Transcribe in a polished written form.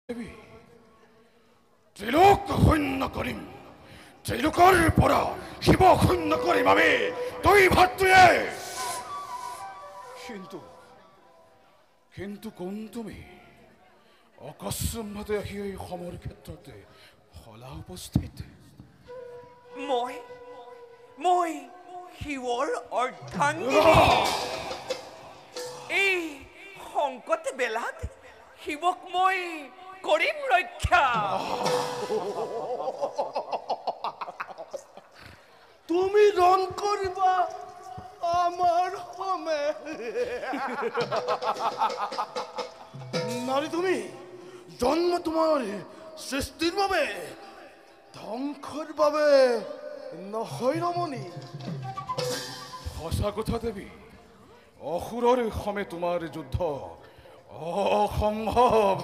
দেবী ত্ৰিলোক শূন্য কৰিম, ত্ৰিলোকৰ পৰা শিৱ শূন্য কৰিম আমি দুই ভাতৃয়ে। কিন্তু কিন্তু কোন তুমি অকস্মাতে আহি এই সমৰ ক্ষেত্ৰতে হলা উপস্থিত? মই শিৱৰ অৰ্ধাংগিনী। এই সংকট বেলাত শিৱক মই কৰিম ৰক্ষা। তুমি ৰণ কৰিবা আমাৰ সমে। নাৰী তুমি জন্ম তোমাৰ সৃষ্টিৰ বাবে, ধ্বংসৰ বাবে নহয় ৰমণী। সঁচা কথা দেৱী, অসুৰৰ সমে তোমাৰ যুদ্ধ অসম্ভৱ।